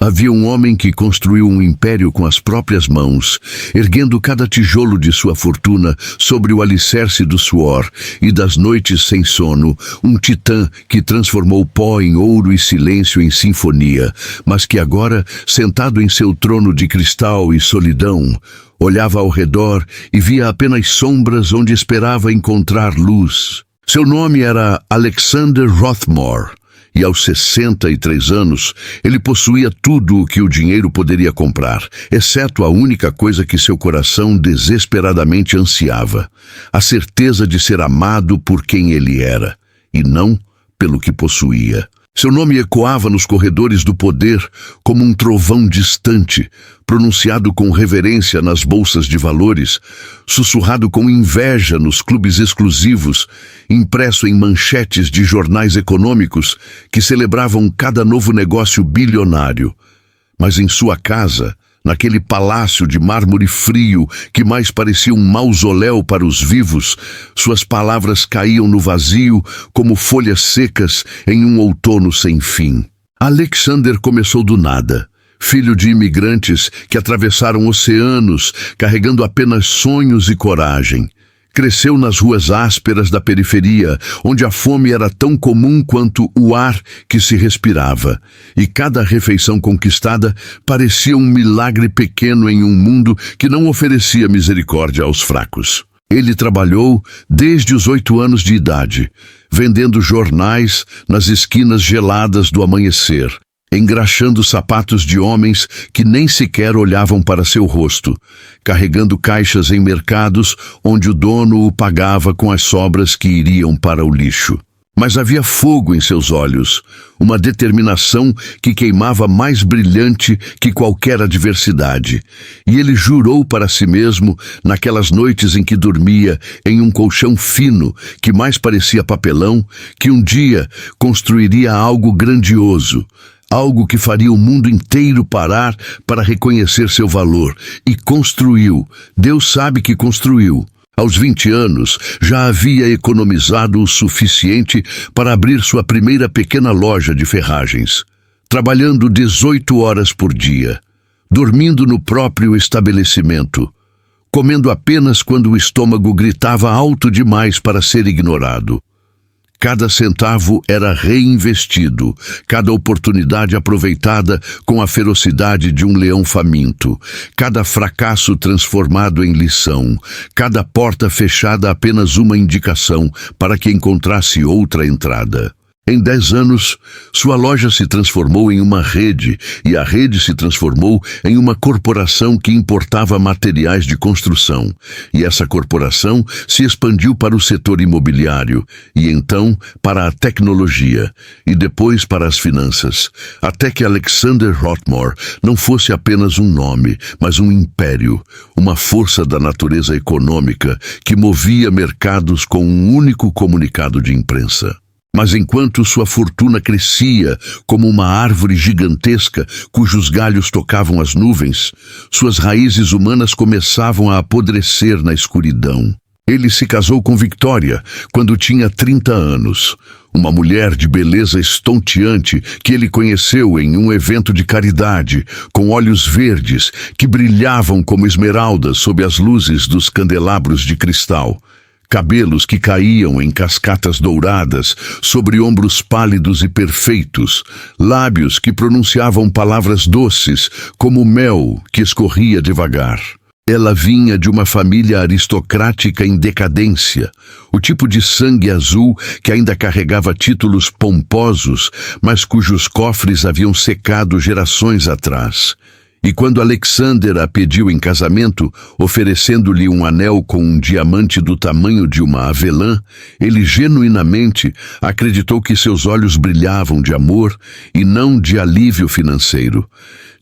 Havia um homem que construiu um império com as próprias mãos, erguendo cada tijolo de sua fortuna sobre o alicerce do suor e das noites sem sono, um titã que transformou pó em ouro e silêncio em sinfonia, mas que agora, sentado em seu trono de cristal e solidão, olhava ao redor e via apenas sombras onde esperava encontrar luz. Seu nome era Alexander Rothmore. E aos 63 anos, ele possuía tudo o que o dinheiro poderia comprar, exceto a única coisa que seu coração desesperadamente ansiava: a certeza de ser amado por quem ele era, e não pelo que possuía. Seu nome ecoava nos corredores do poder como um trovão distante, pronunciado com reverência nas bolsas de valores, sussurrado com inveja nos clubes exclusivos, impresso em manchetes de jornais econômicos que celebravam cada novo negócio bilionário. Mas em sua casa, naquele palácio de mármore frio que mais parecia um mausoléu para os vivos, suas palavras caíam no vazio como folhas secas em um outono sem fim. Alexander começou do nada, filho de imigrantes que atravessaram oceanos carregando apenas sonhos e coragem. Cresceu nas ruas ásperas da periferia, onde a fome era tão comum quanto o ar que se respirava, e cada refeição conquistada parecia um milagre pequeno em um mundo que não oferecia misericórdia aos fracos. Ele trabalhou desde os 8 anos de idade, vendendo jornais nas esquinas geladas do amanhecer, engraxando sapatos de homens que nem sequer olhavam para seu rosto, carregando caixas em mercados onde o dono o pagava com as sobras que iriam para o lixo. Mas havia fogo em seus olhos, uma determinação que queimava mais brilhante que qualquer adversidade. E ele jurou para si mesmo, naquelas noites em que dormia em um colchão fino que mais parecia papelão, que um dia construiria algo grandioso, algo que faria o mundo inteiro parar para reconhecer seu valor. E construiu. Deus sabe que construiu. Aos 20 anos, já havia economizado o suficiente para abrir sua primeira pequena loja de ferragens, trabalhando 18 horas por dia, dormindo no próprio estabelecimento, comendo apenas quando o estômago gritava alto demais para ser ignorado. Cada centavo era reinvestido, cada oportunidade aproveitada com a ferocidade de um leão faminto, cada fracasso transformado em lição, cada porta fechada apenas uma indicação para que encontrasse outra entrada. Em 10 anos, sua loja se transformou em uma rede, e a rede se transformou em uma corporação que importava materiais de construção. E essa corporação se expandiu para o setor imobiliário, e então para a tecnologia, e depois para as finanças, até que Alexander Rothmore não fosse apenas um nome, mas um império, uma força da natureza econômica que movia mercados com um único comunicado de imprensa. Mas enquanto sua fortuna crescia como uma árvore gigantesca cujos galhos tocavam as nuvens, suas raízes humanas começavam a apodrecer na escuridão. Ele se casou com Victoria quando tinha 30 anos, uma mulher de beleza estonteante que ele conheceu em um evento de caridade, com olhos verdes que brilhavam como esmeraldas sob as luzes dos candelabros de cristal. Cabelos que caíam em cascatas douradas sobre ombros pálidos e perfeitos, lábios que pronunciavam palavras doces como mel que escorria devagar. Ela vinha de uma família aristocrática em decadência, o tipo de sangue azul que ainda carregava títulos pomposos, mas cujos cofres haviam secado gerações atrás. E quando Alexander a pediu em casamento, oferecendo-lhe um anel com um diamante do tamanho de uma avelã, ele genuinamente acreditou que seus olhos brilhavam de amor e não de alívio financeiro.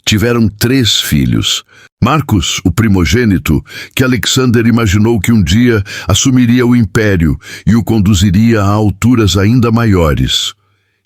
Tiveram 3 filhos. Marcos, o primogênito, que Alexander imaginou que um dia assumiria o império e o conduziria a alturas ainda maiores.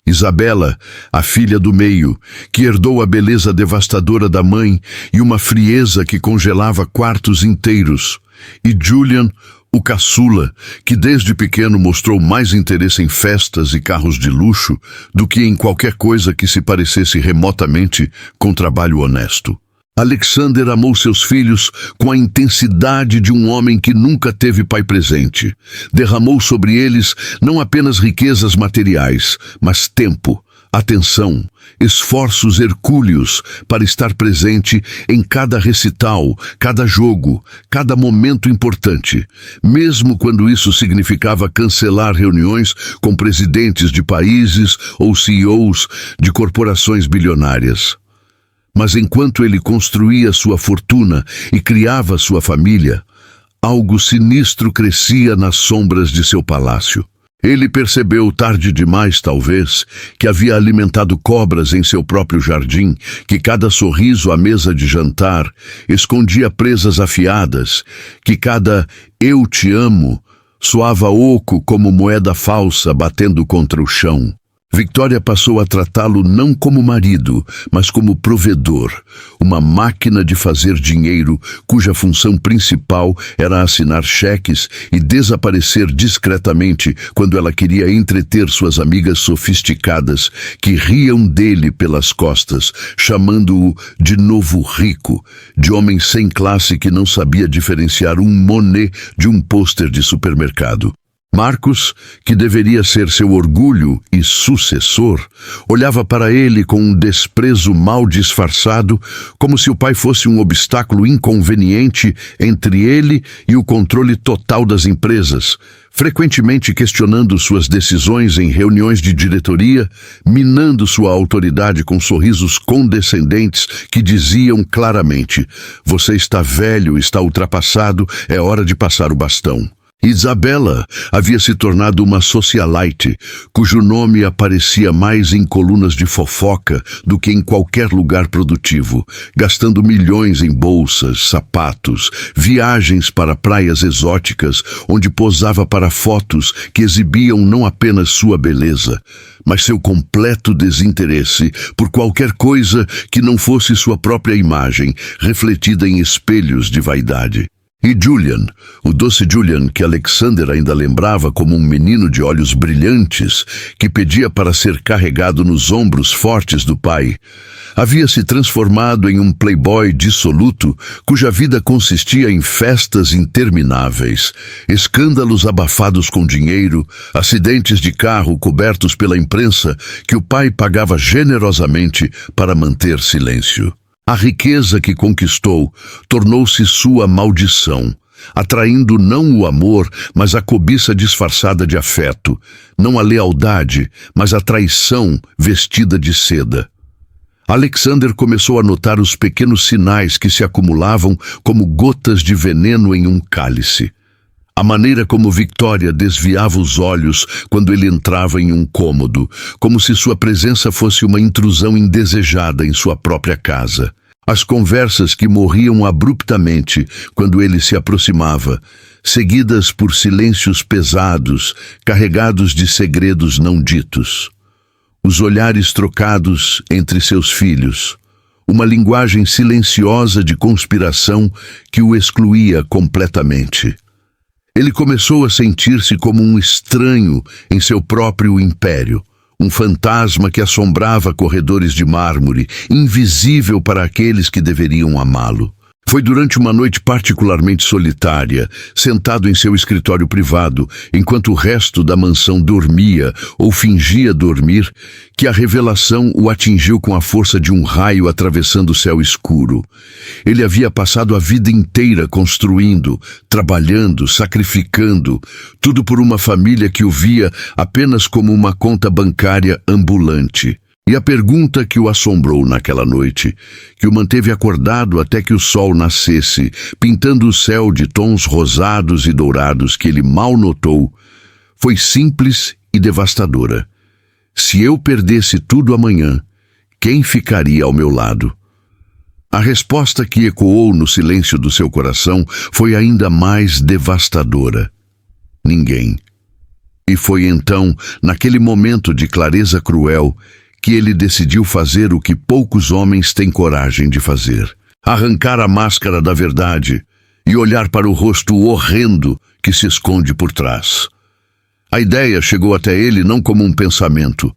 Isabela, a filha do meio, que herdou a beleza devastadora da mãe e uma frieza que congelava quartos inteiros. E Julian, O caçula, que desde pequeno mostrou mais interesse em festas e carros de luxo do que em qualquer coisa que se parecesse remotamente com trabalho honesto. Alexander amou seus filhos com a intensidade de um homem que nunca teve pai presente. Derramou sobre eles não apenas riquezas materiais, mas tempo, atenção, esforços hercúleos para estar presente em cada recital, cada jogo, cada momento importante, mesmo quando isso significava cancelar reuniões com presidentes de países ou CEOs de corporações bilionárias. Mas enquanto ele construía sua fortuna e criava sua família, algo sinistro crescia nas sombras de seu palácio. Ele percebeu tarde demais, talvez, que havia alimentado cobras em seu próprio jardim, que cada sorriso à mesa de jantar escondia presas afiadas, que cada "eu te amo" soava oco como moeda falsa batendo contra o chão. Victoria passou a tratá-lo não como marido, mas como provedor, uma máquina de fazer dinheiro cuja função principal era assinar cheques e desaparecer discretamente quando ela queria entreter suas amigas sofisticadas que riam dele pelas costas, chamando-o de novo rico, de homem sem classe que não sabia diferenciar um Monet de um pôster de supermercado. Marcos, que deveria ser seu orgulho e sucessor, olhava para ele com um desprezo mal disfarçado, como se o pai fosse um obstáculo inconveniente entre ele e o controle total das empresas, frequentemente questionando suas decisões em reuniões de diretoria, minando sua autoridade com sorrisos condescendentes que diziam claramente: "Você está velho, está ultrapassado, é hora de passar o bastão." Isabela havia se tornado uma socialite, cujo nome aparecia mais em colunas de fofoca do que em qualquer lugar produtivo, gastando milhões em bolsas, sapatos, viagens para praias exóticas, onde posava para fotos que exibiam não apenas sua beleza, mas seu completo desinteresse por qualquer coisa que não fosse sua própria imagem, refletida em espelhos de vaidade. E Julian, o doce Julian que Alexander ainda lembrava como um menino de olhos brilhantes que pedia para ser carregado nos ombros fortes do pai, havia se transformado em um playboy dissoluto cuja vida consistia em festas intermináveis, escândalos abafados com dinheiro, acidentes de carro cobertos pela imprensa que o pai pagava generosamente para manter silêncio. A riqueza que conquistou tornou-se sua maldição, atraindo não o amor, mas a cobiça disfarçada de afeto, não a lealdade, mas a traição vestida de seda. Alexander começou a notar os pequenos sinais que se acumulavam como gotas de veneno em um cálice. A maneira como Victoria desviava os olhos quando ele entrava em um cômodo, como se sua presença fosse uma intrusão indesejada em sua própria casa. As conversas que morriam abruptamente quando ele se aproximava, seguidas por silêncios pesados, carregados de segredos não ditos. Os olhares trocados entre seus filhos, uma linguagem silenciosa de conspiração que o excluía completamente. Ele começou a sentir-se como um estranho em seu próprio império, um fantasma que assombrava corredores de mármore, invisível para aqueles que deveriam amá-lo. Foi durante uma noite particularmente solitária, sentado em seu escritório privado, enquanto o resto da mansão dormia ou fingia dormir, que a revelação o atingiu com a força de um raio atravessando o céu escuro. Ele havia passado a vida inteira construindo, trabalhando, sacrificando, tudo por uma família que o via apenas como uma conta bancária ambulante. E a pergunta que o assombrou naquela noite, que o manteve acordado até que o sol nascesse, pintando o céu de tons rosados e dourados que ele mal notou, foi simples e devastadora. Se eu perdesse tudo amanhã, quem ficaria ao meu lado? A resposta que ecoou no silêncio do seu coração foi ainda mais devastadora. Ninguém. E foi então, naquele momento de clareza cruel, que ele decidiu fazer o que poucos homens têm coragem de fazer: arrancar a máscara da verdade e olhar para o rosto horrendo que que se esconde por trás. A ideia chegou até ele não como um pensamento,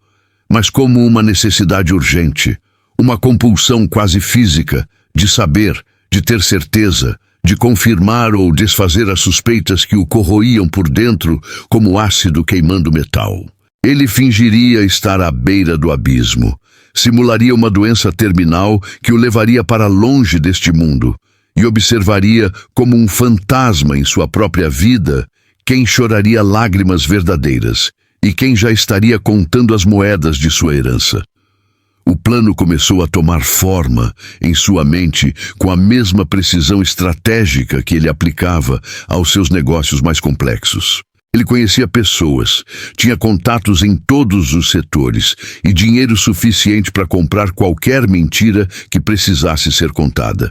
mas como uma necessidade urgente, uma compulsão quase física de saber, de ter certeza, de confirmar ou desfazer as suspeitas que o corroíam por dentro como ácido queimando metal. Ele fingiria estar à beira do abismo, simularia uma doença terminal que o levaria para longe deste mundo e observaria como um fantasma em sua própria vida quem choraria lágrimas verdadeiras e quem já estaria contando as moedas de sua herança. O plano começou a tomar forma em sua mente com a mesma precisão estratégica que ele aplicava aos seus negócios mais complexos. Ele conhecia pessoas, tinha contatos em todos os setores e dinheiro suficiente para comprar qualquer mentira que precisasse ser contada.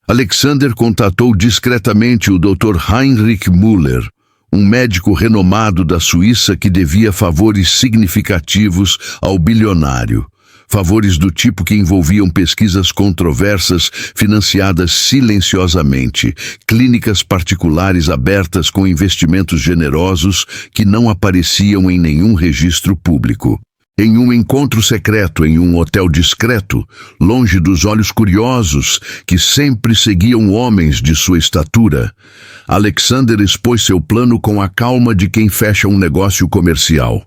Alexander contatou discretamente o Dr. Heinrich Müller, um médico renomado da Suíça que devia favores significativos ao bilionário. Favores do tipo que envolviam pesquisas controversas financiadas silenciosamente, clínicas particulares abertas com investimentos generosos que não apareciam em nenhum registro público. Em um encontro secreto em um hotel discreto, longe dos olhos curiosos que sempre seguiam homens de sua estatura, Alexander expôs seu plano com a calma de quem fecha um negócio comercial.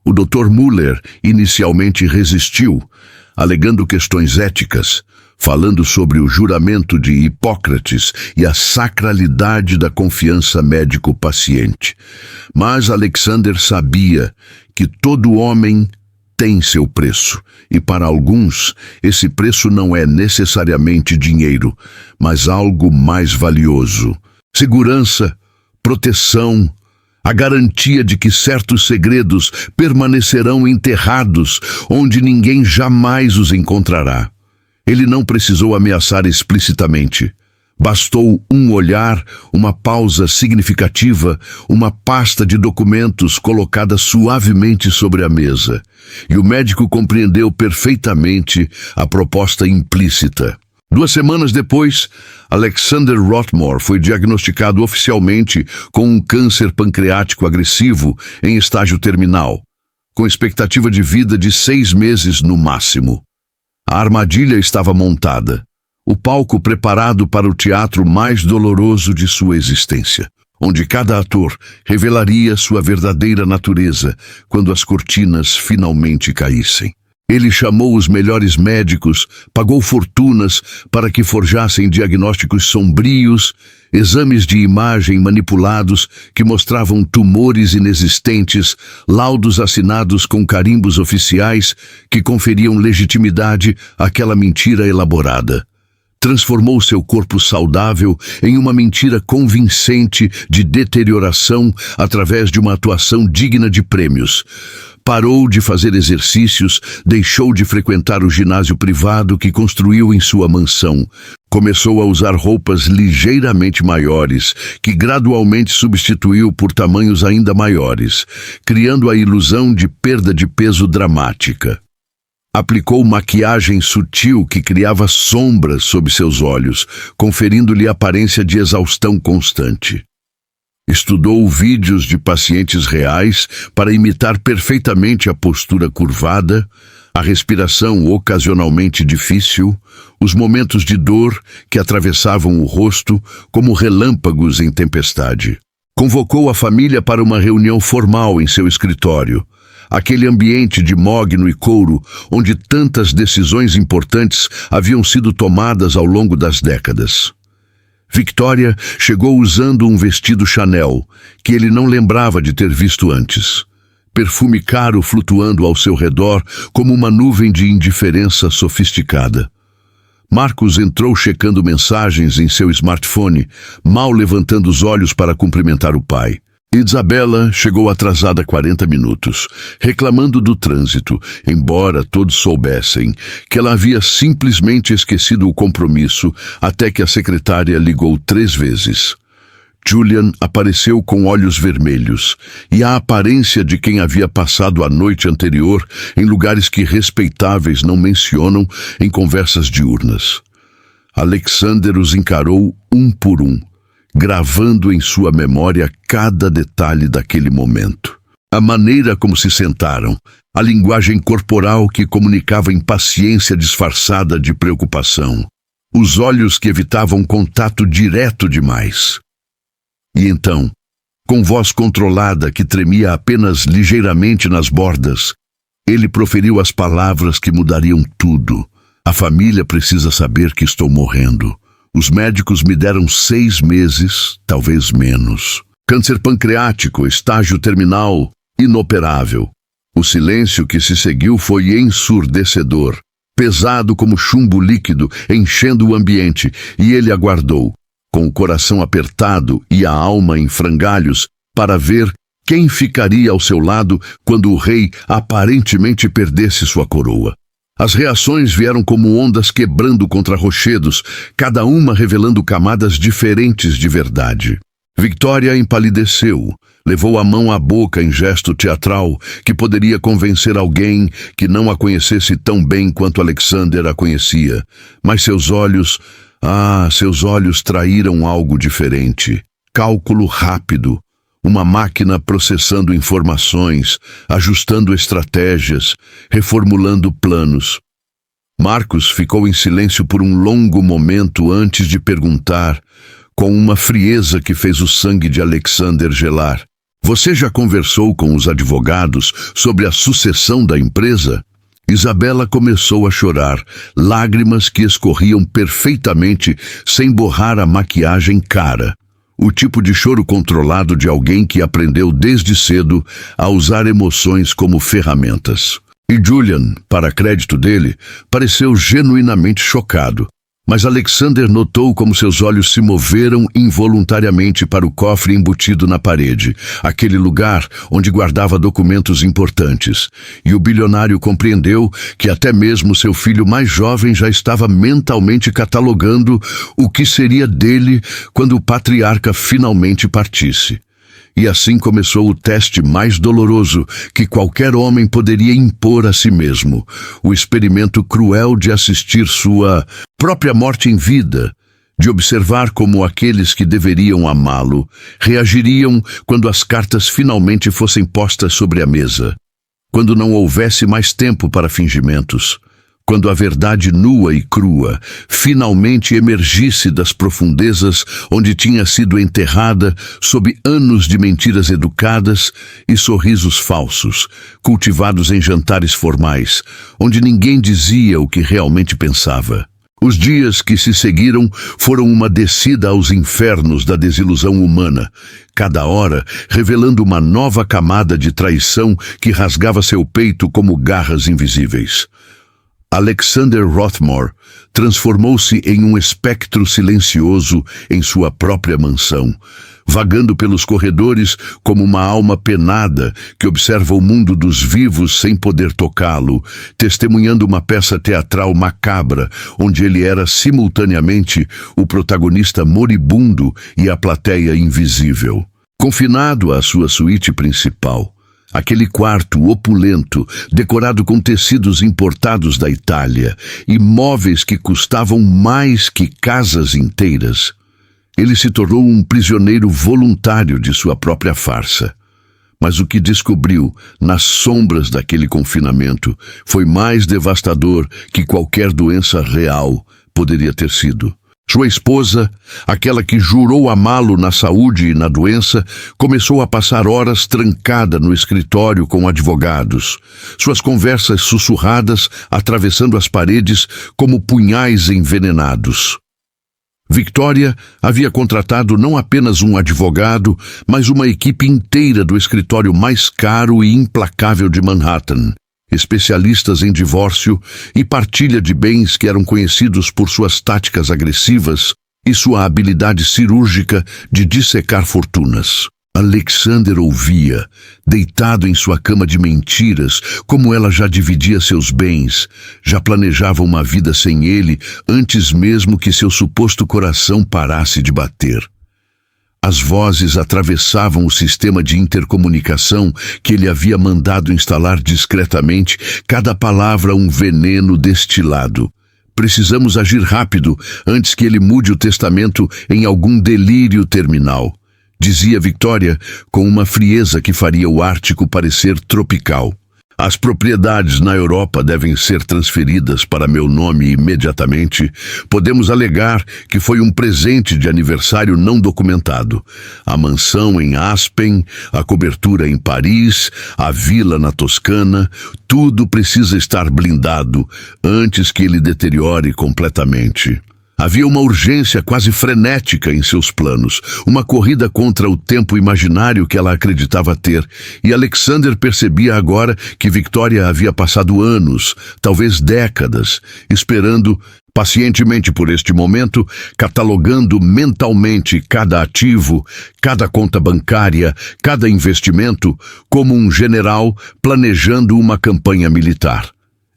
O Dr. Müller inicialmente resistiu, alegando questões éticas, falando sobre o juramento de Hipócrates e a sacralidade da confiança médico-paciente. Mas Alexander sabia que todo homem tem seu preço, e para alguns esse preço não é necessariamente dinheiro, mas algo mais valioso: segurança, proteção, a garantia de que certos segredos permanecerão enterrados onde ninguém jamais os encontrará. Ele não precisou ameaçar explicitamente. Bastou um olhar, uma pausa significativa, uma pasta de documentos colocada suavemente sobre a mesa. E o médico compreendeu perfeitamente a proposta implícita. 2 semanas depois, Alexander Rothmore foi diagnosticado oficialmente com um câncer pancreático agressivo em estágio terminal, com expectativa de vida de 6 meses no máximo. A armadilha estava montada, o palco preparado para o teatro mais doloroso de sua existência, onde cada ator revelaria sua verdadeira natureza quando as cortinas finalmente caíssem. Ele chamou os melhores médicos, pagou fortunas para que forjassem diagnósticos sombrios, exames de imagem manipulados que mostravam tumores inexistentes, laudos assinados com carimbos oficiais que conferiam legitimidade àquela mentira elaborada. Transformou seu corpo saudável em uma mentira convincente de deterioração através de uma atuação digna de prêmios. Parou de fazer exercícios, deixou de frequentar o ginásio privado que construiu em sua mansão. Começou a usar roupas ligeiramente maiores, que gradualmente substituiu por tamanhos ainda maiores, criando a ilusão de perda de peso dramática. Aplicou maquiagem sutil que criava sombras sob seus olhos, conferindo-lhe aparência de exaustão constante. Estudou vídeos de pacientes reais para imitar perfeitamente a postura curvada, a respiração ocasionalmente difícil, os momentos de dor que atravessavam o rosto como relâmpagos em tempestade. Convocou a família para uma reunião formal em seu escritório, aquele ambiente de mogno e couro onde tantas decisões importantes haviam sido tomadas ao longo das décadas. Victoria chegou usando um vestido Chanel, que ele não lembrava de ter visto antes. Perfume caro flutuando ao seu redor como uma nuvem de indiferença sofisticada. Marcos entrou checando mensagens em seu smartphone, mal levantando os olhos para cumprimentar o pai. Isabela chegou atrasada 40 minutos, reclamando do trânsito, embora todos soubessem que ela havia simplesmente esquecido o compromisso até que a secretária ligou 3 vezes. Julian apareceu com olhos vermelhos e a aparência de quem havia passado a noite anterior em lugares que respeitáveis não mencionam em conversas diurnas. Alexander os encarou um por um, gravando em sua memória cada detalhe daquele momento. A maneira como se sentaram, a linguagem corporal que comunicava impaciência disfarçada de preocupação, os olhos que evitavam contato direto demais. E então, com voz controlada que tremia apenas ligeiramente nas bordas, ele proferiu as palavras que mudariam tudo. A família precisa saber que estou morrendo. Os médicos me deram 6 meses, talvez menos. Câncer pancreático, estágio terminal, inoperável. O silêncio que se seguiu foi ensurdecedor, pesado como chumbo líquido, enchendo o ambiente, e ele aguardou, com o coração apertado e a alma em frangalhos, para ver quem ficaria ao seu lado quando o rei aparentemente perdesse sua coroa. As reações vieram como ondas quebrando contra rochedos, cada uma revelando camadas diferentes de verdade. Victoria empalideceu, levou a mão à boca em gesto teatral que poderia convencer alguém que não a conhecesse tão bem quanto Alexander a conhecia. Mas seus olhos traíram algo diferente. Cálculo rápido. Uma máquina processando informações, ajustando estratégias, reformulando planos. Marcos ficou em silêncio por um longo momento antes de perguntar, com uma frieza que fez o sangue de Alexander gelar: "Você já conversou com os advogados sobre a sucessão da empresa?" Isabela começou a chorar, lágrimas que escorriam perfeitamente sem borrar a maquiagem cara. O tipo de choro controlado de alguém que aprendeu desde cedo a usar emoções como ferramentas. E Julian, para crédito dele, pareceu genuinamente chocado. Mas Alexander notou como seus olhos se moveram involuntariamente para o cofre embutido na parede, aquele lugar onde guardava documentos importantes. E o bilionário compreendeu que até mesmo seu filho mais jovem já estava mentalmente catalogando o que seria dele quando o patriarca finalmente partisse. E assim começou o teste mais doloroso que qualquer homem poderia impor a si mesmo, o experimento cruel de assistir sua própria morte em vida, de observar como aqueles que deveriam amá-lo reagiriam quando as cartas finalmente fossem postas sobre a mesa, quando não houvesse mais tempo para fingimentos, quando a verdade nua e crua finalmente emergisse das profundezas onde tinha sido enterrada sob anos de mentiras educadas e sorrisos falsos, cultivados em jantares formais, onde ninguém dizia o que realmente pensava. Os dias que se seguiram foram uma descida aos infernos da desilusão humana, cada hora revelando uma nova camada de traição que rasgava seu peito como garras invisíveis. Alexander Rothmore transformou-se em um espectro silencioso em sua própria mansão, vagando pelos corredores como uma alma penada que observa o mundo dos vivos sem poder tocá-lo, testemunhando uma peça teatral macabra, onde ele era simultaneamente o protagonista moribundo e a plateia invisível. Confinado à sua suíte principal, aquele quarto opulento, decorado com tecidos importados da Itália e móveis que custavam mais que casas inteiras, ele se tornou um prisioneiro voluntário de sua própria farsa. Mas o que descobriu nas sombras daquele confinamento foi mais devastador que qualquer doença real poderia ter sido. Sua esposa, aquela que jurou amá-lo na saúde e na doença, começou a passar horas trancada no escritório com advogados, suas conversas sussurradas atravessando as paredes como punhais envenenados. Victoria havia contratado não apenas um advogado, mas uma equipe inteira do escritório mais caro e implacável de Manhattan, especialistas em divórcio e partilha de bens que eram conhecidos por suas táticas agressivas e sua habilidade cirúrgica de dissecar fortunas. Alexander ouvia, deitado em sua cama de mentiras, como ela já dividia seus bens, já planejava uma vida sem ele antes mesmo que seu suposto coração parasse de bater. As vozes atravessavam o sistema de intercomunicação que ele havia mandado instalar discretamente, cada palavra um veneno destilado. Precisamos agir rápido antes que ele mude o testamento em algum delírio terminal, dizia Victoria com uma frieza que faria o Ártico parecer tropical. As propriedades na Europa devem ser transferidas para meu nome imediatamente. Podemos alegar que foi um presente de aniversário não documentado. A mansão em Aspen, a cobertura em Paris, a vila na Toscana, tudo precisa estar blindado antes que ele deteriore completamente. Havia uma urgência quase frenética em seus planos, uma corrida contra o tempo imaginário que ela acreditava ter, e Alexander percebia agora que Victoria havia passado anos, talvez décadas, esperando pacientemente por este momento, catalogando mentalmente cada ativo, cada conta bancária, cada investimento, como um general planejando uma campanha militar.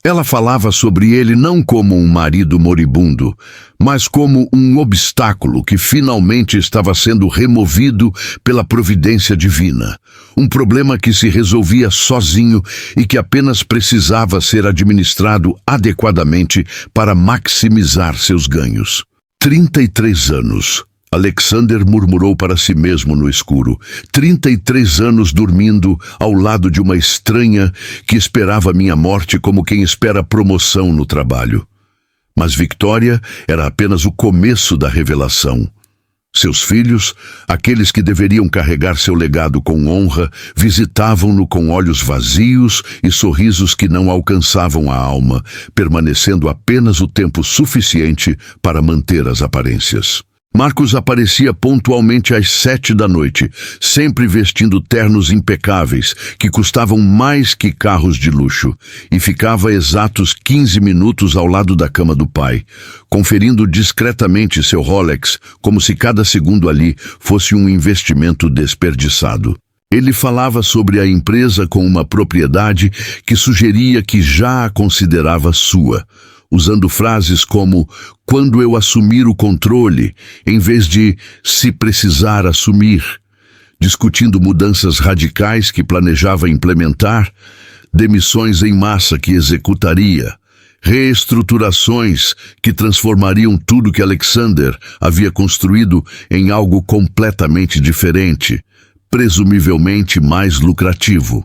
Ela falava sobre ele não como um marido moribundo, mas como um obstáculo que finalmente estava sendo removido pela providência divina. Um problema que se resolvia sozinho e que apenas precisava ser administrado adequadamente para maximizar seus ganhos. 33 anos. Alexander murmurou para si mesmo no escuro. 33 anos dormindo ao lado de uma estranha que esperava minha morte como quem espera promoção no trabalho. Mas Victoria era apenas o começo da revelação. Seus filhos, aqueles que deveriam carregar seu legado com honra, visitavam-no com olhos vazios e sorrisos que não alcançavam a alma, permanecendo apenas o tempo suficiente para manter as aparências. Marcos aparecia pontualmente às 7 da noite, sempre vestindo ternos impecáveis, que custavam mais que carros de luxo, e ficava exatos 15 minutos ao lado da cama do pai, conferindo discretamente seu Rolex, como se cada segundo ali fosse um investimento desperdiçado. Ele falava sobre a empresa com uma propriedade que sugeria que já a considerava sua, usando frases como "quando eu assumir o controle", em vez de "se precisar assumir", discutindo mudanças radicais que planejava implementar, demissões em massa que executaria, reestruturações que transformariam tudo que Alexander havia construído em algo completamente diferente, presumivelmente mais lucrativo,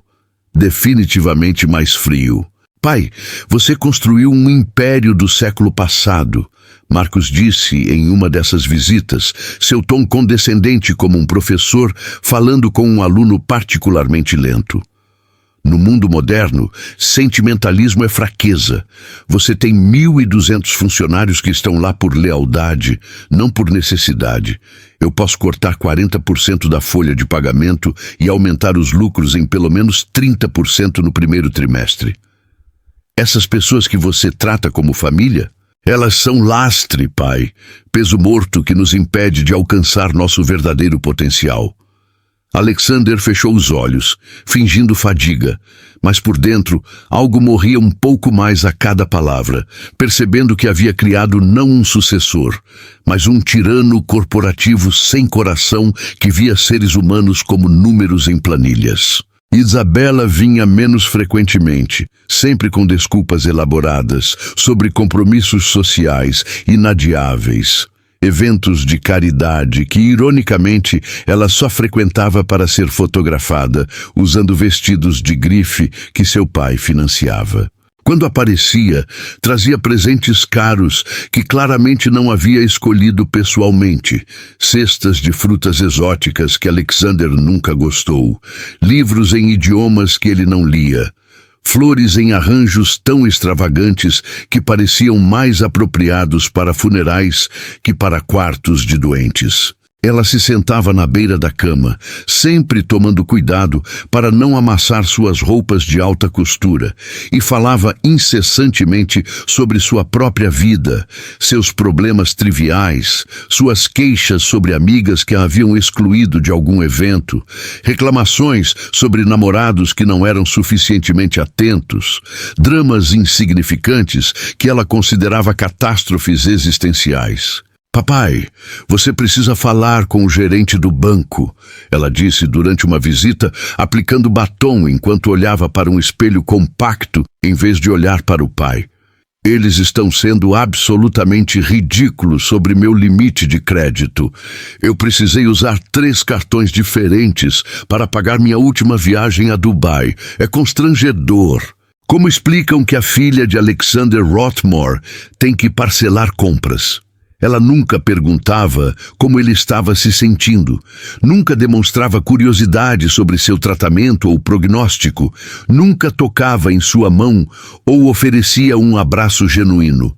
definitivamente mais frio. "Pai, você construiu um império do século passado", Marcos disse em uma dessas visitas, seu tom condescendente como um professor falando com um aluno particularmente lento. No mundo moderno, sentimentalismo é fraqueza. Você tem 1.200 funcionários que estão lá por lealdade, não por necessidade. Eu posso cortar 40% da folha de pagamento e aumentar os lucros em pelo menos 30% no primeiro trimestre. Essas pessoas que você trata como família, elas são lastre, pai, peso morto que nos impede de alcançar nosso verdadeiro potencial. Alexander fechou os olhos, fingindo fadiga, mas por dentro algo morria um pouco mais a cada palavra, percebendo que havia criado não um sucessor, mas um tirano corporativo sem coração que via seres humanos como números em planilhas. Isabela vinha menos frequentemente, sempre com desculpas elaboradas, sobre compromissos sociais inadiáveis, eventos de caridade que, ironicamente, ela só frequentava para ser fotografada, usando vestidos de grife que seu pai financiava. Quando aparecia, trazia presentes caros que claramente não havia escolhido pessoalmente, cestas de frutas exóticas que Alexander nunca gostou, livros em idiomas que ele não lia, flores em arranjos tão extravagantes que pareciam mais apropriados para funerais que para quartos de doentes. Ela se sentava na beira da cama, sempre tomando cuidado para não amassar suas roupas de alta costura, e falava incessantemente sobre sua própria vida, seus problemas triviais, suas queixas sobre amigas que a haviam excluído de algum evento, reclamações sobre namorados que não eram suficientemente atentos, dramas insignificantes que ela considerava catástrofes existenciais. "Papai, você precisa falar com o gerente do banco", ela disse durante uma visita, aplicando batom enquanto olhava para um espelho compacto em vez de olhar para o pai. Eles estão sendo absolutamente ridículos sobre meu limite de crédito. Eu precisei usar 3 cartões diferentes para pagar minha última viagem a Dubai. É constrangedor. Como explicam que a filha de Alexander Rothmore tem que parcelar compras? Ela nunca perguntava como ele estava se sentindo, nunca demonstrava curiosidade sobre seu tratamento ou prognóstico, nunca tocava em sua mão ou oferecia um abraço genuíno.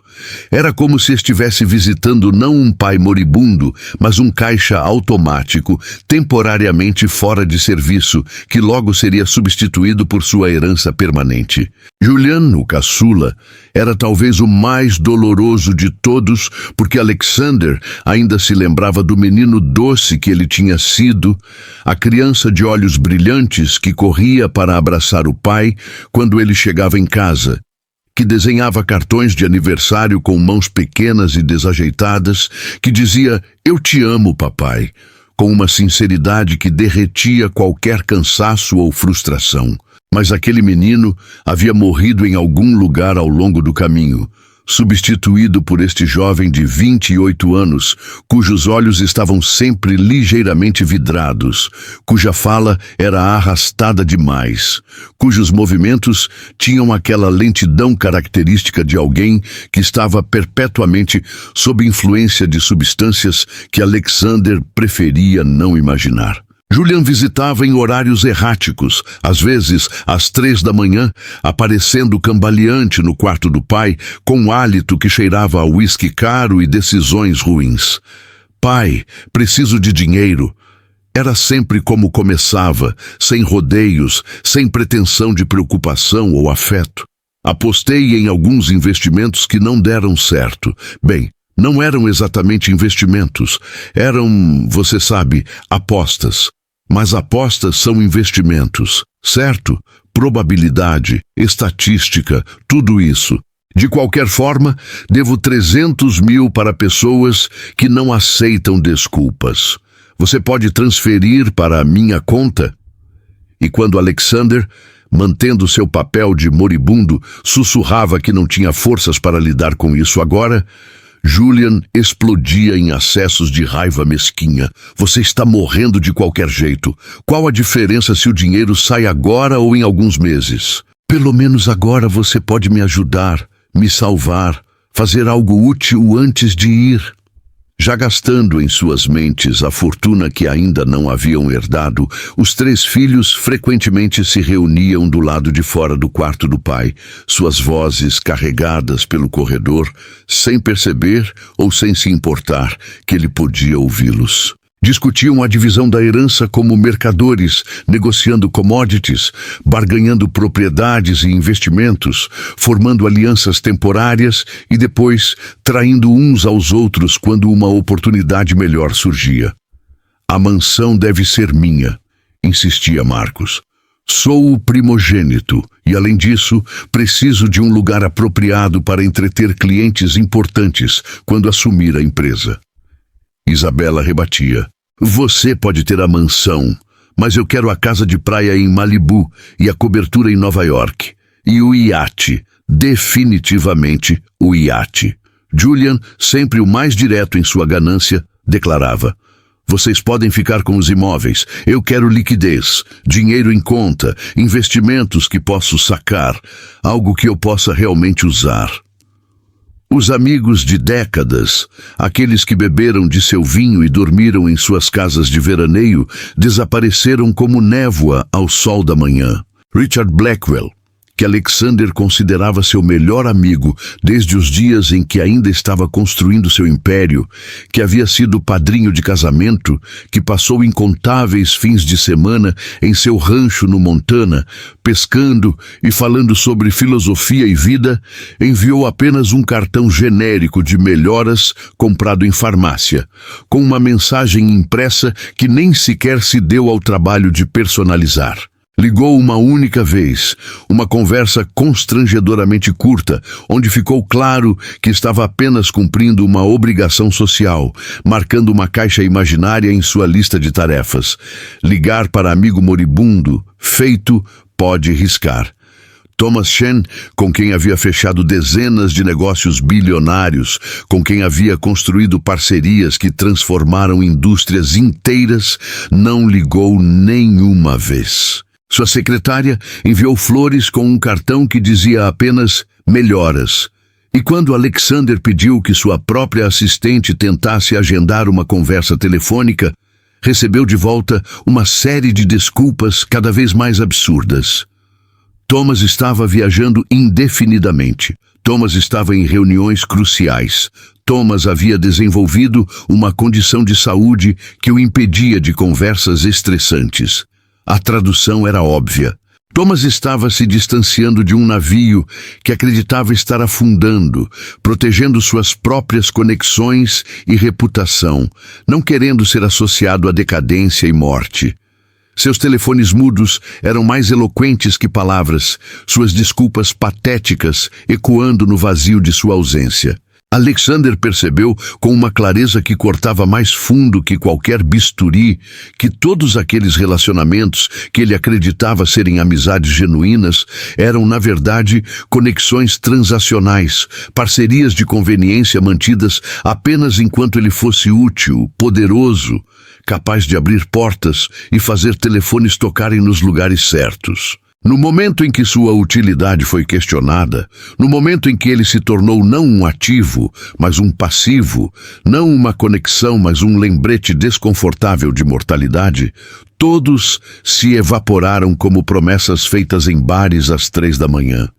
Era como se estivesse visitando não um pai moribundo, mas um caixa automático, temporariamente fora de serviço, que logo seria substituído por sua herança permanente. Julian, o caçula, era talvez o mais doloroso de todos, porque Alexander ainda se lembrava do menino doce que ele tinha sido, a criança de olhos brilhantes que corria para abraçar o pai quando ele chegava em casa, que desenhava cartões de aniversário com mãos pequenas e desajeitadas, que dizia "Eu te amo, papai", com uma sinceridade que derretia qualquer cansaço ou frustração. Mas aquele menino havia morrido em algum lugar ao longo do caminho, substituído por este jovem de 28 anos, cujos olhos estavam sempre ligeiramente vidrados, cuja fala era arrastada demais, cujos movimentos tinham aquela lentidão característica de alguém que estava perpetuamente sob influência de substâncias que Alexander preferia não imaginar. Julian visitava em horários erráticos, às vezes às 3 da manhã, aparecendo cambaleante no quarto do pai, com um hálito que cheirava a uísque caro e decisões ruins. "Pai, preciso de dinheiro." Era sempre como começava, sem rodeios, sem pretensão de preocupação ou afeto. "Apostei em alguns investimentos que não deram certo." Bem, não eram exatamente investimentos, eram, você sabe, apostas. Mas apostas são investimentos, certo? Probabilidade, estatística, tudo isso. De qualquer forma, devo 300 mil para pessoas que não aceitam desculpas. Você pode transferir para a minha conta? E quando Alexander, mantendo seu papel de moribundo, sussurrava que não tinha forças para lidar com isso agora, Julian explodia em acessos de raiva mesquinha. "Você está morrendo de qualquer jeito. Qual a diferença se o dinheiro sai agora ou em alguns meses? Pelo menos agora você pode me ajudar, me salvar, fazer algo útil antes de ir." Já gastando em suas mentes a fortuna que ainda não haviam herdado, os 3 filhos frequentemente se reuniam do lado de fora do quarto do pai, suas vozes carregadas pelo corredor, sem perceber ou sem se importar que ele podia ouvi-los. Discutiam a divisão da herança como mercadores, negociando commodities, barganhando propriedades e investimentos, formando alianças temporárias e depois traindo uns aos outros quando uma oportunidade melhor surgia. "A mansão deve ser minha", insistia Marcos. "Sou o primogênito e, além disso, preciso de um lugar apropriado para entreter clientes importantes quando assumir a empresa." Isabela rebatia: "Você pode ter a mansão, mas eu quero a casa de praia em Malibu e a cobertura em Nova York. E o iate, definitivamente o iate." Julian, sempre o mais direto em sua ganância, declarava: "Vocês podem ficar com os imóveis. Eu quero liquidez, dinheiro em conta, investimentos que posso sacar, algo que eu possa realmente usar." Os amigos de décadas, aqueles que beberam de seu vinho e dormiram em suas casas de veraneio, desapareceram como névoa ao sol da manhã. Richard Blackwell, que Alexander considerava seu melhor amigo desde os dias em que ainda estava construindo seu império, que havia sido padrinho de casamento, que passou incontáveis fins de semana em seu rancho no Montana, pescando e falando sobre filosofia e vida, enviou apenas um cartão genérico de melhoras comprado em farmácia, com uma mensagem impressa que nem sequer se deu ao trabalho de personalizar. Ligou uma única vez, uma conversa constrangedoramente curta, onde ficou claro que estava apenas cumprindo uma obrigação social, marcando uma caixa imaginária em sua lista de tarefas. Ligar para amigo moribundo, feito, pode riscar. Thomas Shen, com quem havia fechado dezenas de negócios bilionários, com quem havia construído parcerias que transformaram indústrias inteiras, não ligou nenhuma vez. Sua secretária enviou flores com um cartão que dizia apenas melhoras. E quando Alexander pediu que sua própria assistente tentasse agendar uma conversa telefônica, recebeu de volta uma série de desculpas cada vez mais absurdas. Thomas estava viajando indefinidamente. Thomas estava em reuniões cruciais. Thomas havia desenvolvido uma condição de saúde que o impedia de conversas estressantes. A tradução era óbvia. Thomas estava se distanciando de um navio que acreditava estar afundando, protegendo suas próprias conexões e reputação, não querendo ser associado à decadência e morte. Seus telefones mudos eram mais eloquentes que palavras, suas desculpas patéticas ecoando no vazio de sua ausência. Alexander percebeu com uma clareza que cortava mais fundo que qualquer bisturi que todos aqueles relacionamentos que ele acreditava serem amizades genuínas eram, na verdade, conexões transacionais, parcerias de conveniência mantidas apenas enquanto ele fosse útil, poderoso, capaz de abrir portas e fazer telefones tocarem nos lugares certos. No momento em que sua utilidade foi questionada, no momento em que ele se tornou não um ativo, mas um passivo, não uma conexão, mas um lembrete desconfortável de mortalidade, todos se evaporaram como promessas feitas em bares às 3 da manhã.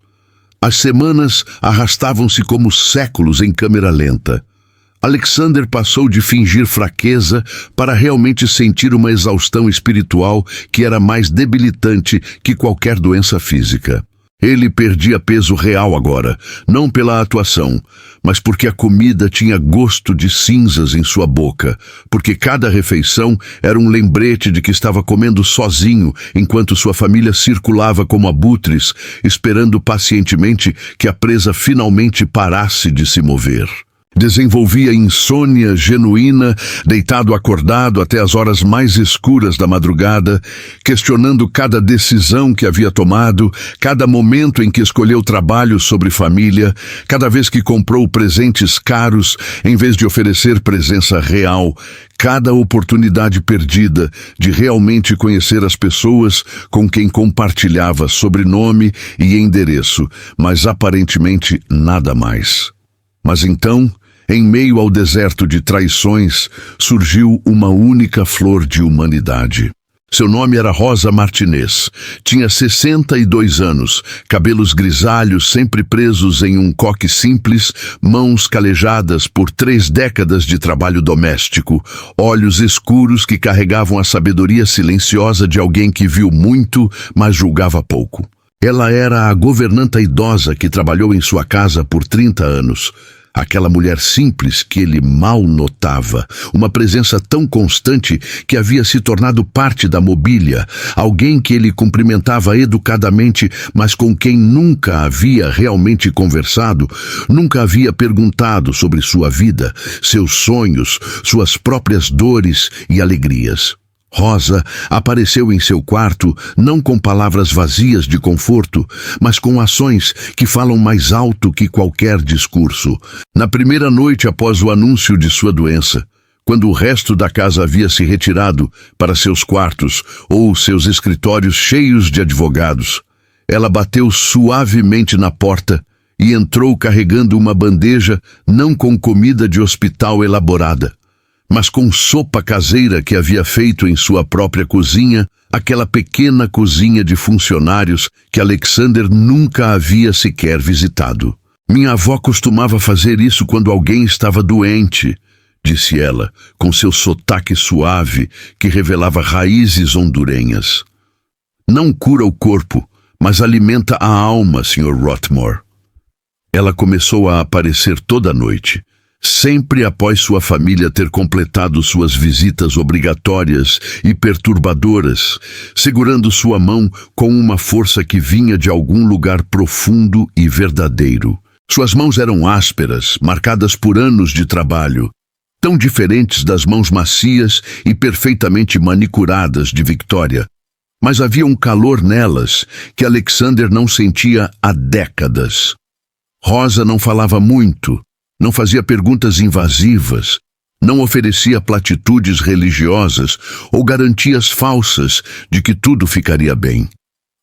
As semanas arrastavam-se como séculos em câmera lenta. Alexander passou de fingir fraqueza para realmente sentir uma exaustão espiritual que era mais debilitante que qualquer doença física. Ele perdia peso real agora, não pela atuação, mas porque a comida tinha gosto de cinzas em sua boca, porque cada refeição era um lembrete de que estava comendo sozinho enquanto sua família circulava como abutres, esperando pacientemente que a presa finalmente parasse de se mover. Desenvolvia insônia genuína, deitado acordado até as horas mais escuras da madrugada, questionando cada decisão que havia tomado, cada momento em que escolheu trabalho sobre família, cada vez que comprou presentes caros em vez de oferecer presença real, cada oportunidade perdida de realmente conhecer as pessoas com quem compartilhava sobrenome e endereço, mas aparentemente nada mais. Mas então, em meio ao deserto de traições, surgiu uma única flor de humanidade. Seu nome era Rosa Martinez. Tinha 62 anos, cabelos grisalhos sempre presos em um coque simples, mãos calejadas por 3 décadas de trabalho doméstico, olhos escuros que carregavam a sabedoria silenciosa de alguém que viu muito, mas julgava pouco. Ela era a governanta idosa que trabalhou em sua casa por 30 anos. Aquela mulher simples que ele mal notava, uma presença tão constante que havia se tornado parte da mobília, alguém que ele cumprimentava educadamente, mas com quem nunca havia realmente conversado, nunca havia perguntado sobre sua vida, seus sonhos, suas próprias dores e alegrias. Rosa apareceu em seu quarto não com palavras vazias de conforto, mas com ações que falam mais alto que qualquer discurso. Na primeira noite após o anúncio de sua doença, quando o resto da casa havia se retirado para seus quartos ou seus escritórios cheios de advogados, ela bateu suavemente na porta e entrou carregando uma bandeja não com comida de hospital elaborada, mas com sopa caseira que havia feito em sua própria cozinha, aquela pequena cozinha de funcionários que Alexander nunca havia sequer visitado. Minha avó costumava fazer isso quando alguém estava doente, disse ela, com seu sotaque suave que revelava raízes hondurenhas. Não cura o corpo, mas alimenta a alma, Sr. Rothmore. Ela começou a aparecer toda noite, sempre após sua família ter completado suas visitas obrigatórias e perturbadoras, segurando sua mão com uma força que vinha de algum lugar profundo e verdadeiro. Suas mãos eram ásperas, marcadas por anos de trabalho, tão diferentes das mãos macias e perfeitamente manicuradas de Victoria, mas havia um calor nelas que Alexander não sentia há décadas. Rosa não falava muito, não fazia perguntas invasivas, não oferecia platitudes religiosas ou garantias falsas de que tudo ficaria bem.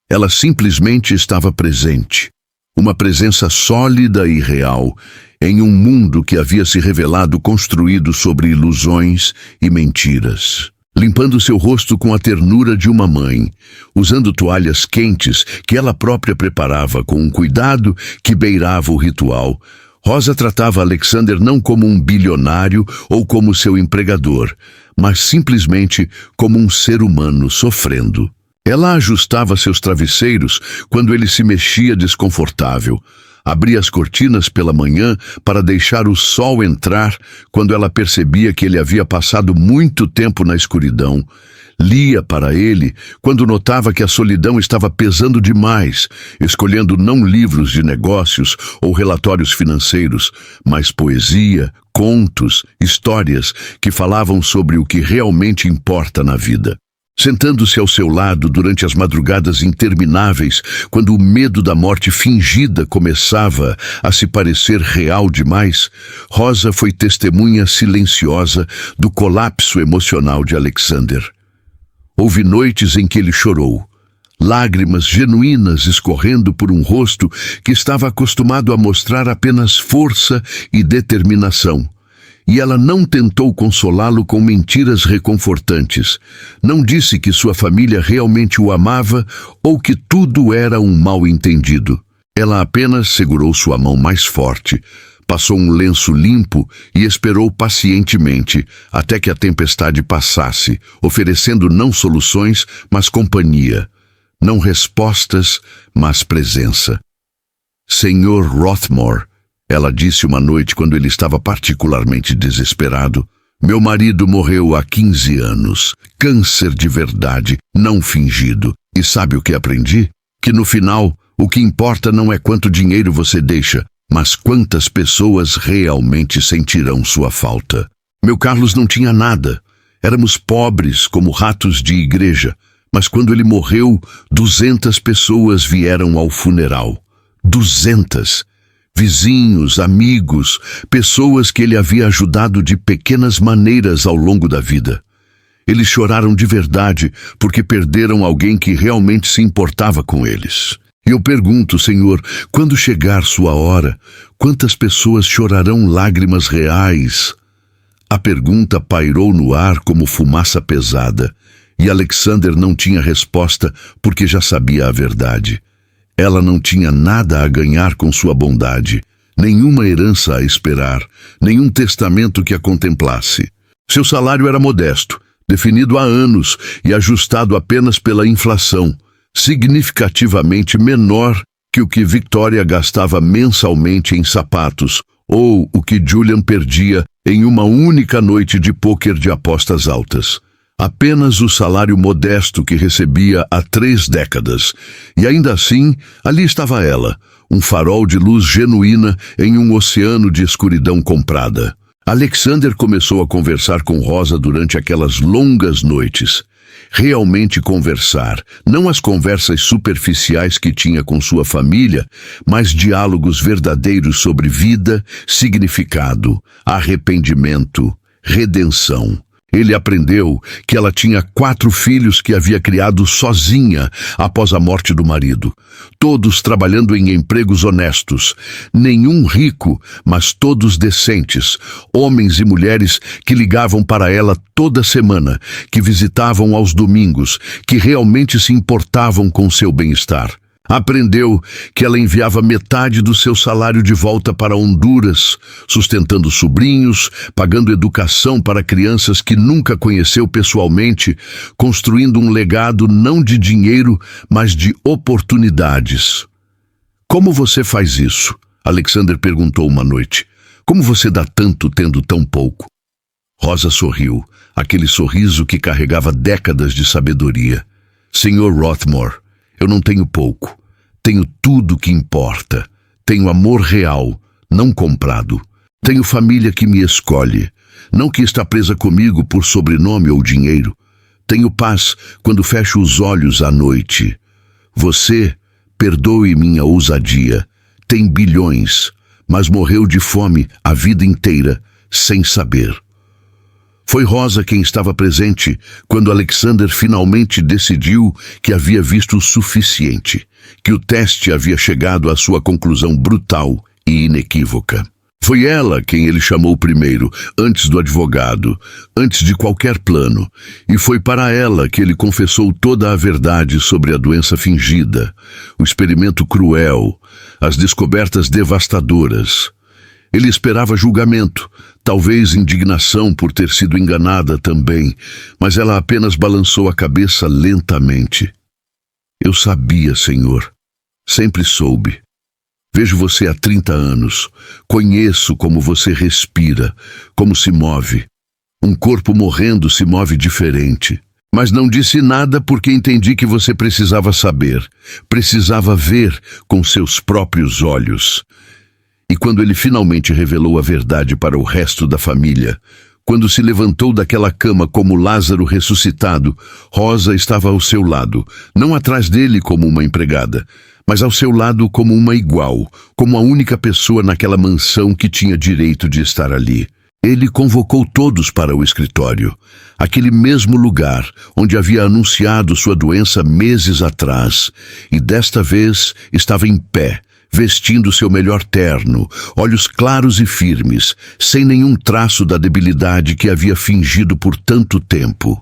Ela simplesmente estava presente, uma presença sólida e real, em um mundo que havia se revelado construído sobre ilusões e mentiras. Limpando seu rosto com a ternura de uma mãe, usando toalhas quentes que ela própria preparava com um cuidado que beirava o ritual, Rosa tratava Alexander não como um bilionário ou como seu empregador, mas simplesmente como um ser humano sofrendo. Ela ajustava seus travesseiros quando ele se mexia desconfortável, abria as cortinas pela manhã para deixar o sol entrar quando ela percebia que ele havia passado muito tempo na escuridão. Lia para ele quando notava que a solidão estava pesando demais, escolhendo não livros de negócios ou relatórios financeiros, mas poesia, contos, histórias que falavam sobre o que realmente importa na vida. Sentando-se ao seu lado durante as madrugadas intermináveis, quando o medo da morte fingida começava a se parecer real demais, Rosa foi testemunha silenciosa do colapso emocional de Alexander. Houve noites em que ele chorou, lágrimas genuínas escorrendo por um rosto que estava acostumado a mostrar apenas força e determinação. E ela não tentou consolá-lo com mentiras reconfortantes. Não disse que sua família realmente o amava ou que tudo era um mal-entendido. Ela apenas segurou sua mão mais forte, passou um lenço limpo e esperou pacientemente até que a tempestade passasse, oferecendo não soluções, mas companhia. Não respostas, mas presença. Senhor Rothmore, ela disse uma noite quando ele estava particularmente desesperado, meu marido morreu há 15 anos, câncer de verdade, não fingido. E sabe o que aprendi? Que no final, o que importa não é quanto dinheiro você deixa, mas quantas pessoas realmente sentirão sua falta. Meu Carlos não tinha nada. Éramos pobres como ratos de igreja, mas quando ele morreu, 200 pessoas vieram ao funeral. 200! Vizinhos, amigos, pessoas que ele havia ajudado de pequenas maneiras ao longo da vida. Eles choraram de verdade porque perderam alguém que realmente se importava com eles. E eu pergunto, Senhor, quando chegar sua hora, quantas pessoas chorarão lágrimas reais? A pergunta pairou no ar como fumaça pesada, e Alexander não tinha resposta porque já sabia a verdade. Ela não tinha nada a ganhar com sua bondade, nenhuma herança a esperar, nenhum testamento que a contemplasse. Seu salário era modesto, definido há anos e ajustado apenas pela inflação, significativamente menor que o que Victoria gastava mensalmente em sapatos ou o que Julian perdia em uma única noite de pôquer de apostas altas. Apenas o salário modesto que recebia há 3 décadas. E ainda assim, ali estava ela, um farol de luz genuína em um oceano de escuridão comprada. Alexander começou a conversar com Rosa durante aquelas longas noites. Realmente conversar, não as conversas superficiais que tinha com sua família, mas diálogos verdadeiros sobre vida, significado, arrependimento, redenção. Ele aprendeu que ela tinha 4 filhos que havia criado sozinha após a morte do marido, todos trabalhando em empregos honestos, nenhum rico, mas todos decentes, homens e mulheres que ligavam para ela toda semana, que visitavam aos domingos, que realmente se importavam com seu bem-estar. Aprendeu que ela enviava metade do seu salário de volta para Honduras, sustentando sobrinhos, pagando educação para crianças que nunca conheceu pessoalmente, construindo um legado não de dinheiro, mas de oportunidades. Como você faz isso? Alexander perguntou uma noite. Como você dá tanto tendo tão pouco? Rosa sorriu, aquele sorriso que carregava décadas de sabedoria. Senhor Rothmore, eu não tenho pouco. Tenho tudo que importa. Tenho amor real, não comprado. Tenho família que me escolhe, não que está presa comigo por sobrenome ou dinheiro. Tenho paz quando fecho os olhos à noite. Você, perdoe minha ousadia, tem bilhões, mas morreu de fome a vida inteira, sem saber. Foi Rosa quem estava presente quando Alexander finalmente decidiu que havia visto o suficiente, que o teste havia chegado à sua conclusão brutal e inequívoca. Foi ela quem ele chamou primeiro, antes do advogado, antes de qualquer plano, e foi para ela que ele confessou toda a verdade sobre a doença fingida, o experimento cruel, as descobertas devastadoras. Ele esperava julgamento, talvez indignação por ter sido enganada também, mas ela apenas balançou a cabeça lentamente. Eu sabia, Senhor. Sempre soube. Vejo você há 30 anos. Conheço como você respira, como se move. Um corpo morrendo se move diferente. Mas não disse nada porque entendi que você precisava saber, precisava ver com seus próprios olhos. E quando ele finalmente revelou a verdade para o resto da família, quando se levantou daquela cama como Lázaro ressuscitado, Rosa estava ao seu lado, não atrás dele como uma empregada, mas ao seu lado como uma igual, como a única pessoa naquela mansão que tinha direito de estar ali. Ele convocou todos para o escritório, aquele mesmo lugar onde havia anunciado sua doença meses atrás, e desta vez estava em pé, vestindo seu melhor terno, olhos claros e firmes, sem nenhum traço da debilidade que havia fingido por tanto tempo.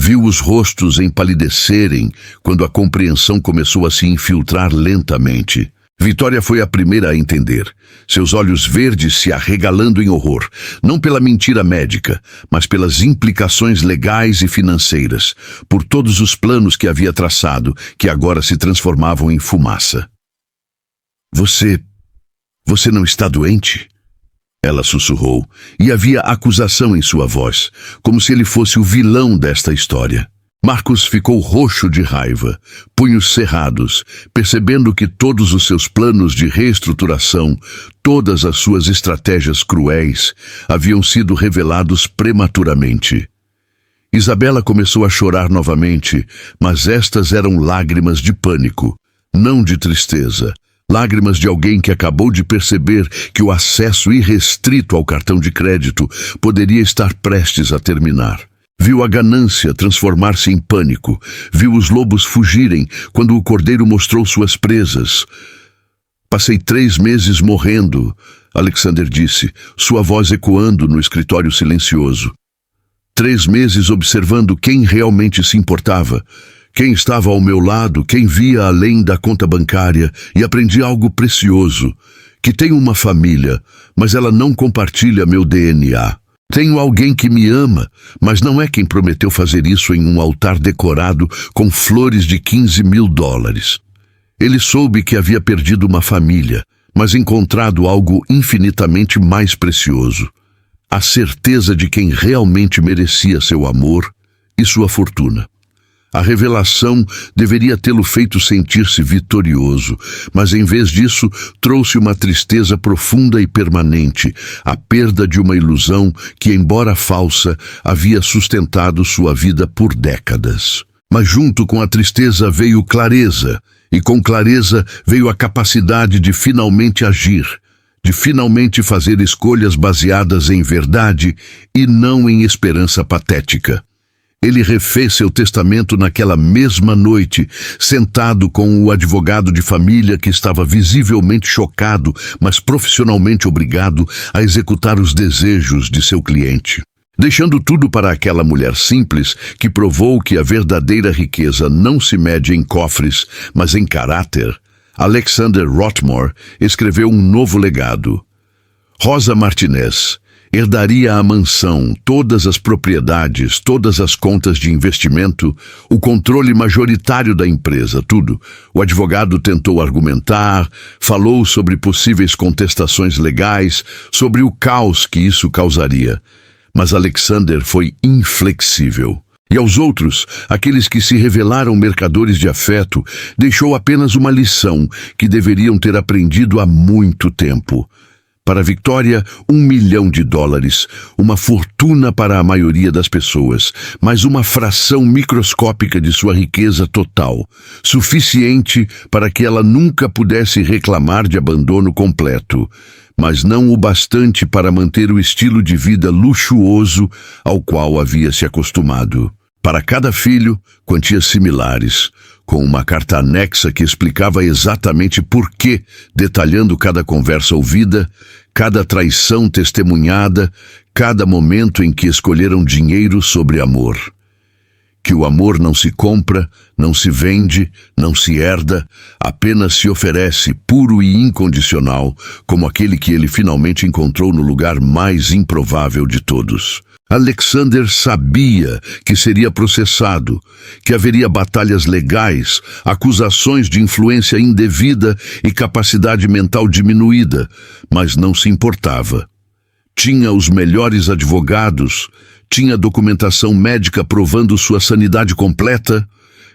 Viu os rostos empalidecerem quando a compreensão começou a se infiltrar lentamente. Vitória foi a primeira a entender, seus olhos verdes se arregalando em horror, não pela mentira médica, mas pelas implicações legais e financeiras, por todos os planos que havia traçado, que agora se transformavam em fumaça. Você não está doente? Ela sussurrou, e havia acusação em sua voz, como se ele fosse o vilão desta história. Marcos ficou roxo de raiva, punhos cerrados, percebendo que todos os seus planos de reestruturação, todas as suas estratégias cruéis, haviam sido revelados prematuramente. Isabela começou a chorar novamente, mas estas eram lágrimas de pânico, não de tristeza. Lágrimas de alguém que acabou de perceber que o acesso irrestrito ao cartão de crédito poderia estar prestes a terminar. Viu a ganância transformar-se em pânico. Viu os lobos fugirem quando o cordeiro mostrou suas presas. Passei 3 meses morrendo, Alexander disse, sua voz ecoando no escritório silencioso. 3 meses observando quem realmente se importava. Quem estava ao meu lado, quem via além da conta bancária, e aprendi algo precioso, que tenho uma família, mas ela não compartilha meu DNA. Tenho alguém que me ama, mas não é quem prometeu fazer isso em um altar decorado com flores de $15.000. Ele soube que havia perdido uma família, mas encontrado algo infinitamente mais precioso. A certeza de quem realmente merecia seu amor e sua fortuna. A revelação deveria tê-lo feito sentir-se vitorioso, mas em vez disso trouxe uma tristeza profunda e permanente, a perda de uma ilusão que, embora falsa, havia sustentado sua vida por décadas. Mas junto com a tristeza veio clareza, e com clareza veio a capacidade de finalmente agir, de finalmente fazer escolhas baseadas em verdade e não em esperança patética. Ele refez seu testamento naquela mesma noite, sentado com o advogado de família que estava visivelmente chocado, mas profissionalmente obrigado a executar os desejos de seu cliente. Deixando tudo para aquela mulher simples que provou que a verdadeira riqueza não se mede em cofres, mas em caráter, Alexander Rothmore escreveu um novo legado. Rosa Martinez herdaria a mansão, todas as propriedades, todas as contas de investimento, o controle majoritário da empresa, tudo. O advogado tentou argumentar, falou sobre possíveis contestações legais, sobre o caos que isso causaria. Mas Alexander foi inflexível. E aos outros, aqueles que se revelaram mercadores de afeto, deixou apenas uma lição que deveriam ter aprendido há muito tempo. Para Victoria, $1 milhão, uma fortuna para a maioria das pessoas, mas uma fração microscópica de sua riqueza total, suficiente para que ela nunca pudesse reclamar de abandono completo, mas não o bastante para manter o estilo de vida luxuoso ao qual havia se acostumado. Para cada filho, quantias similares, com uma carta anexa que explicava exatamente por quê, detalhando cada conversa ouvida, cada traição testemunhada, cada momento em que escolheram dinheiro sobre amor. Que o amor não se compra, não se vende, não se herda, apenas se oferece puro e incondicional, como aquele que ele finalmente encontrou no lugar mais improvável de todos. Alexander sabia que seria processado, que haveria batalhas legais, acusações de influência indevida e capacidade mental diminuída, mas não se importava. Tinha os melhores advogados, tinha documentação médica provando sua sanidade completa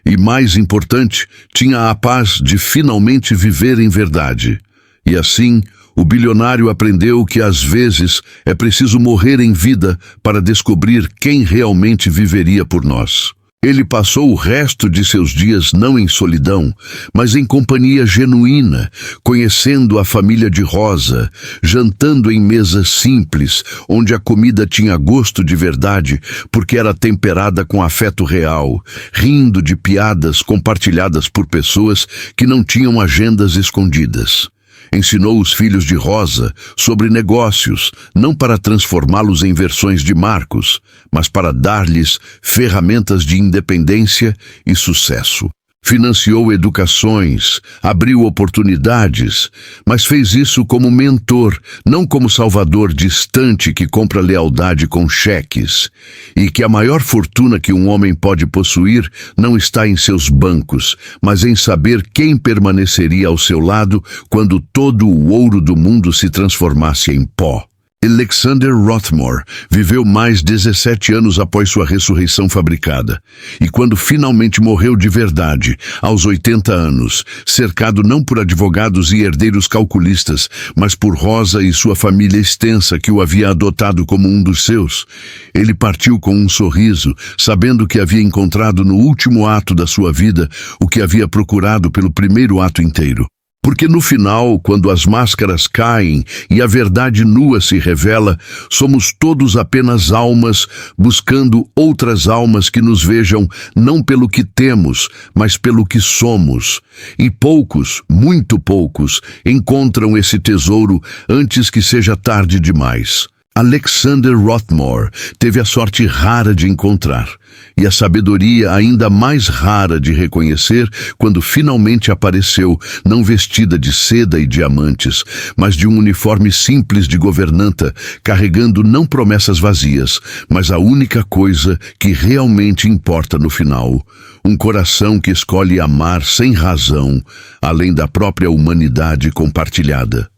e, mais importante, tinha a paz de finalmente viver em verdade. E assim, o bilionário aprendeu que às vezes é preciso morrer em vida para descobrir quem realmente viveria por nós. Ele passou o resto de seus dias não em solidão, mas em companhia genuína, conhecendo a família de Rosa, jantando em mesas simples, onde a comida tinha gosto de verdade, porque era temperada com afeto real, rindo de piadas compartilhadas por pessoas que não tinham agendas escondidas. Ensinou os filhos de Rosa sobre negócios, não para transformá-los em versões de Marcos, mas para dar-lhes ferramentas de independência e sucesso. Financiou educações, abriu oportunidades, mas fez isso como mentor, não como salvador distante que compra lealdade com cheques, e que a maior fortuna que um homem pode possuir não está em seus bancos, mas em saber quem permaneceria ao seu lado quando todo o ouro do mundo se transformasse em pó. Alexander Rothmore viveu mais 17 anos após sua ressurreição fabricada, e quando finalmente morreu de verdade, aos 80 anos, cercado não por advogados e herdeiros calculistas, mas por Rosa e sua família extensa que o havia adotado como um dos seus, ele partiu com um sorriso, sabendo que havia encontrado no último ato da sua vida o que havia procurado pelo primeiro ato inteiro. Porque no final, quando as máscaras caem e a verdade nua se revela, somos todos apenas almas buscando outras almas que nos vejam não pelo que temos, mas pelo que somos. E poucos, muito poucos, encontram esse tesouro antes que seja tarde demais. Alexander Rothmore teve a sorte rara de encontrar, e a sabedoria ainda mais rara de reconhecer quando finalmente apareceu, não vestida de seda e diamantes, mas de um uniforme simples de governanta, carregando não promessas vazias, mas a única coisa que realmente importa no final: um coração que escolhe amar sem razão, além da própria humanidade compartilhada.